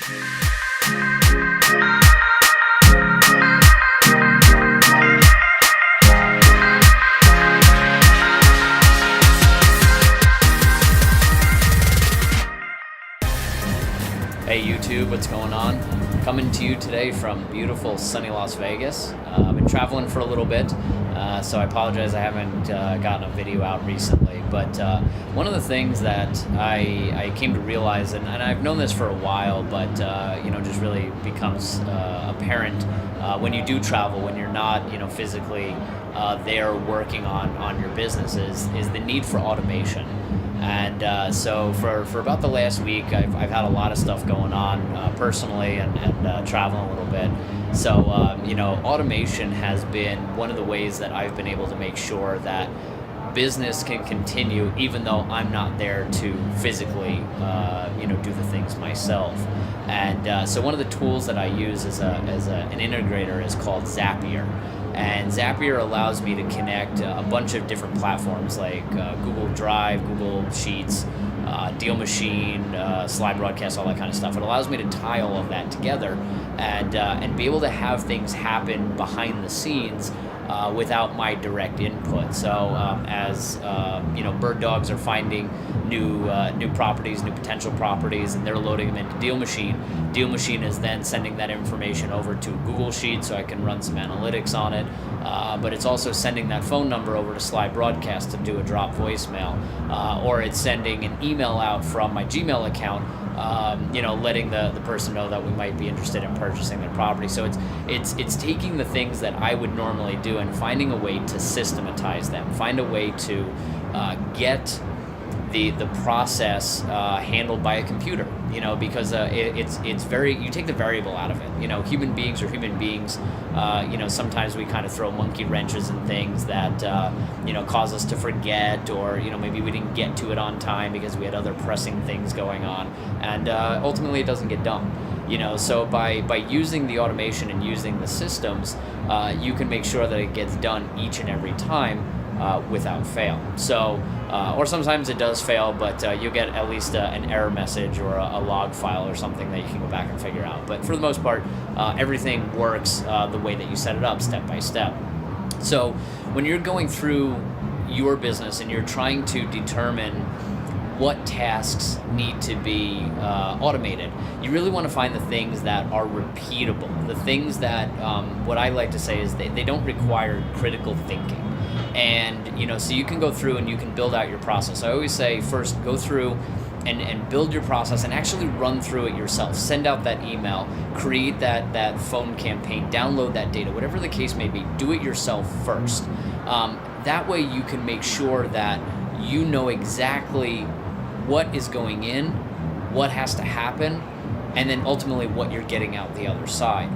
Hey YouTube, what's going on? Coming to you today from beautiful sunny Las Vegas. I've been traveling for a little bit, so I apologize I haven't gotten a video out recently. But one of the things that I came to realize, and I've known this for a while, but just really becomes apparent when you do travel, when you're not physically there working on your business, is the need for automation. And so for about the last week, I've had a lot of stuff going on personally and traveling a little bit. So, automation has been one of the ways that I've been able to make sure that business can continue even though I'm not there to physically, do the things myself. And so one of the tools that I use as an integrator is called Zapier. And Zapier allows me to connect a bunch of different platforms like Google Drive, Google Sheets, Deal Machine, Slide Broadcast, all that kind of stuff. It allows me to tie all of that together and be able to have things happen behind the scenes without my direct input. So as bird dogs are finding new properties, new potential properties, and they're loading them into Deal Machine. Deal Machine is then sending that information over to Google Sheets so I can run some analytics on it. But it's also sending that phone number over to Slide Broadcast to do a drop voicemail, or it's sending an email out from my Gmail account, letting the person know that we might be interested in purchasing their property. So it's taking the things that I would normally do and finding a way to systematize them, find a way to get the process handled by a computer, because it's very, you take the variable out of it. Human beings are human beings. Sometimes we kind of throw monkey wrenches and things that, cause us to forget, or, maybe we didn't get to it on time because we had other pressing things going on. And ultimately it doesn't get done. So by using the automation and using the systems, you can make sure that it gets done each and every time without fail. So, or sometimes it does fail, but you'll get at least an error message or a log file or something that you can go back and figure out. But for the most part, everything works the way that you set it up, step by step. So when you're going through your business and you're trying to determine what tasks need to be automated, you really want to find the things that are repeatable, the things that, what I like to say is they don't require critical thinking. And, so you can go through and you can build out your process. I always say first go through and build your process and actually run through it yourself. Send out that email, create that phone campaign, download that data, whatever the case may be, do it yourself first. That way you can make sure that you know exactly what is going in, what has to happen, and then ultimately what you're getting out the other side.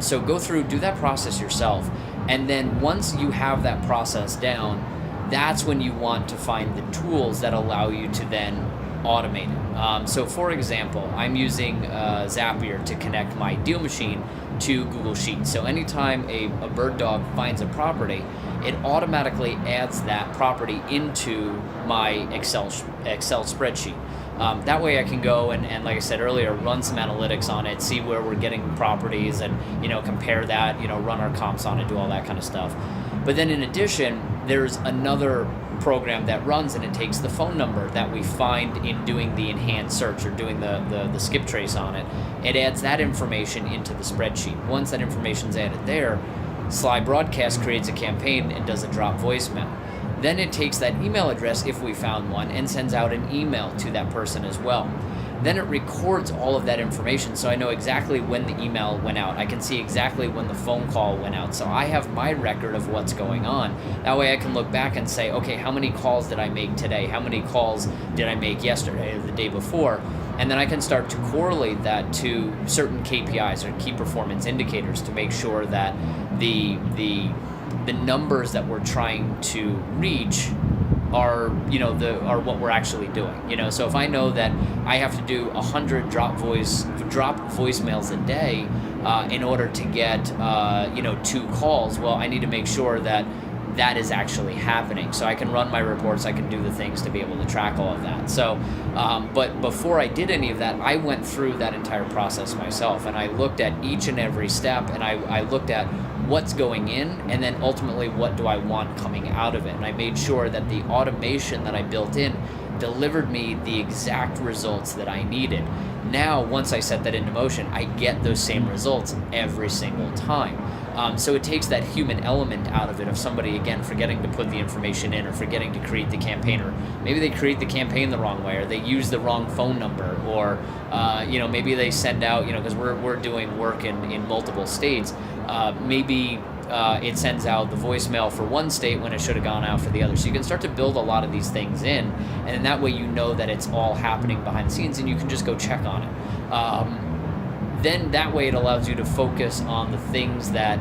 So go through, do that process yourself. And then once you have that process down, that's when you want to find the tools that allow you to then automate it. So for example, I'm using Zapier to connect my Deal Machine to Google Sheets. So anytime a bird dog finds a property, it automatically adds that property into my Excel spreadsheet. That way I can go and like I said earlier, run some analytics on it, see where we're getting properties and, compare that, run our comps on it, do all that kind of stuff. But then in addition, there's another program that runs and it takes the phone number that we find in doing the enhanced search or doing the skip trace on it. It adds that information into the spreadsheet. Once that information's added there, Slide Broadcast creates a campaign and does a drop voicemail. Then it takes that email address, if we found one, and sends out an email to that person as well. Then it records all of that information so I know exactly when the email went out. I can see exactly when the phone call went out. So I have my record of what's going on. That way I can look back and say, okay, how many calls did I make today? How many calls did I make yesterday or the day before? And then I can start to correlate that to certain KPIs or key performance indicators to make sure that the numbers that we're trying to reach are what we're actually doing. So if I know that I have to do 100 drop voicemails a day in order to get 2 calls, well, I need to make sure that that is actually happening. So I can run my reports, I can do the things to be able to track all of that. So, but before I did any of that, I went through that entire process myself, and I looked at each and every step, and I looked at what's going in, and then ultimately what do I want coming out of it. And I made sure that the automation that I built in delivered me the exact results that I needed. Now, once I set that into motion, I get those same results every single time. So it takes that human element out of it, of somebody, again, forgetting to put the information in, or forgetting to create the campaign, or maybe they create the campaign the wrong way, or they use the wrong phone number, or maybe they send out, because we're doing work in multiple states, maybe it sends out the voicemail for one state when it should have gone out for the other. So you can start to build a lot of these things in, and in that way you know that it's all happening behind the scenes, and you can just go check on it. Then that way it allows you to focus on the things that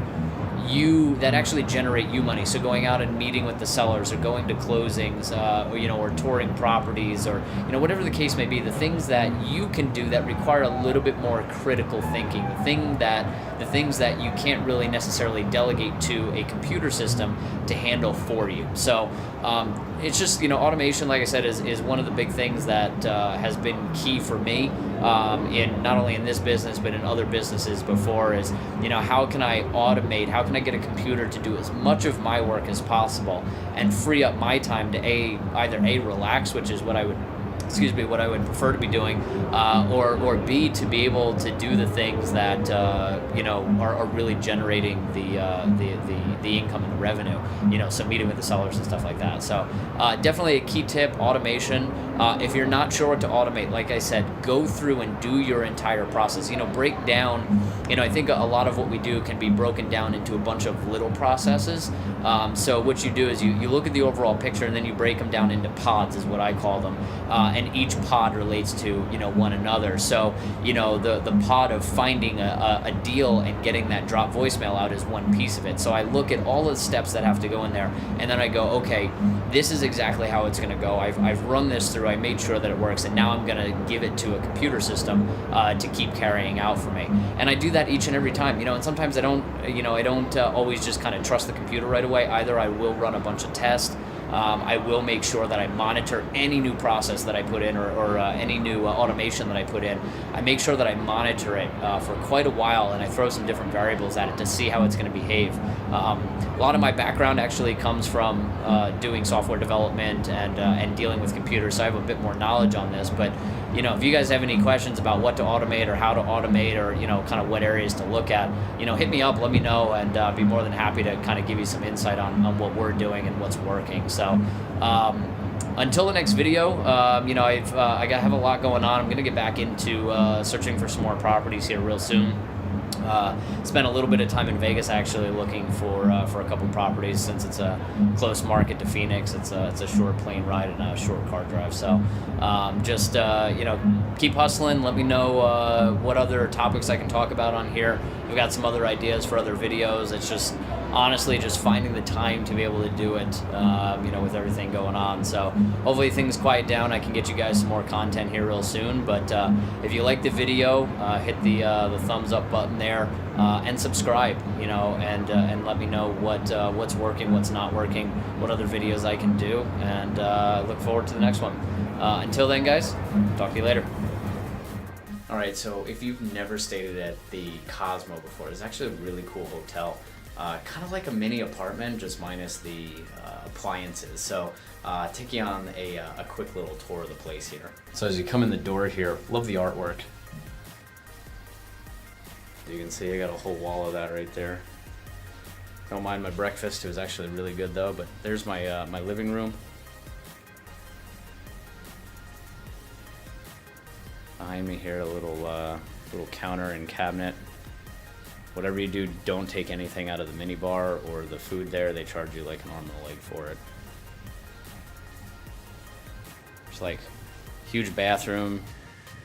actually generate you money. So going out and meeting with the sellers, or going to closings, or touring properties, or whatever the case may be, the things that you can do that require a little bit more critical thinking, the things that you can't really necessarily delegate to a computer system to handle for you. So it's just, automation, like I said, is one of the big things that has been key for me, in not only in this business but in other businesses before, is how can I automate, how can I get a computer to do as much of my work as possible and free up my time to either relax, which is what I would prefer to be doing, or B, to be able to do the things that are really generating the income and the revenue. So meeting with the sellers and stuff like that. So definitely a key tip: automation. If you're not sure what to automate, like I said, go through and do your entire process. Break down. I think a lot of what we do can be broken down into a bunch of little processes. So what you do is you look at the overall picture, and then you break them down into pods, is what I call them. And each pod relates to one another. So the pod of finding a deal and getting that drop voicemail out is one piece of it. So I look at all the steps that have to go in there, and then I go, okay, this is exactly how it's going to go. I've run this through. I made sure that it works, and now I'm going to give it to a computer system to keep carrying out for me. And I do that each and every time. And sometimes I don't always just kind of trust the computer right away. Either I will run a bunch of tests. I will make sure that I monitor any new process that I put in, or any new automation that I put in. I make sure that I monitor it for quite a while, and I throw some different variables at it to see how it's going to behave. A lot of my background actually comes from doing software development and dealing with computers, so I have a bit more knowledge on this. But if you guys have any questions about what to automate, or how to automate, or kind of what areas to look at, hit me up, let me know, and be more than happy to kind of give you some insight on what we're doing and what's working. So until the next video, I have a lot going on. I'm gonna get back into searching for some more properties here real soon. Spent a little bit of time in Vegas actually looking for a couple properties, since it's a close market to Phoenix. It's a short plane ride and a short car drive. So just keep hustling. Let me know what other topics I can talk about on here. We've got some other ideas for other videos. It's just honestly just finding the time to be able to do it, with everything going on. So hopefully things quiet down. I can get you guys some more content here real soon. But if you like the video, hit the thumbs up button there, and subscribe, and let me know what's working, what's not working, what other videos I can do, and look forward to the next one. Until then, guys, talk to you later. All right, so if you've never stayed at the Cosmo before, it's actually a really cool hotel. Kind of like a mini apartment, just minus the appliances. So take you on a quick little tour of the place here. So as you come in the door here, love the artwork. You can see I got a whole wall of that right there. Don't mind my breakfast, it was actually really good though. But there's my my living room. Behind me here, a little counter and cabinet. Whatever you do, don't take anything out of the mini bar or the food there. They charge you like an arm and a leg for it. It's like huge bathroom.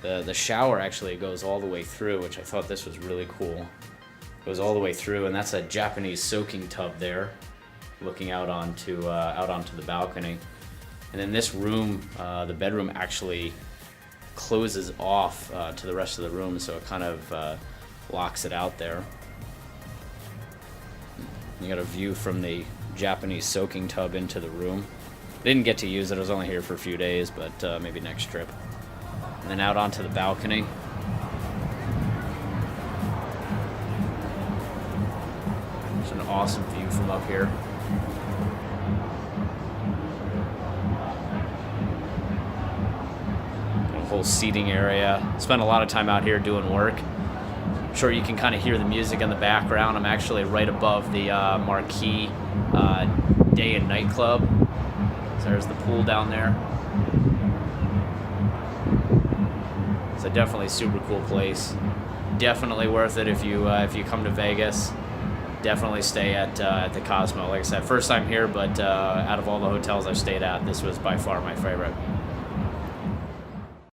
The shower actually goes all the way through, which I thought this was really cool. Goes all the way through, and that's a Japanese soaking tub there, looking out onto the balcony. And then this room, the bedroom actually closes off to the rest of the room, so it kind of locks it out there. You got a view from the Japanese soaking tub into the room. Didn't get to use it. I was only here for a few days, but maybe next trip. And then out onto the balcony. It's an awesome view from up here. Got a whole seating area. Spent a lot of time out here doing work. I'm sure you can kind of hear the music in the background. I'm actually right above the Marquee Day and Night Club. So there's the pool down there. It's a definitely super cool place. Definitely worth it if you come to Vegas. Definitely stay at the Cosmo. Like I said, first time here, but out of all the hotels I've stayed at, this was by far my favorite.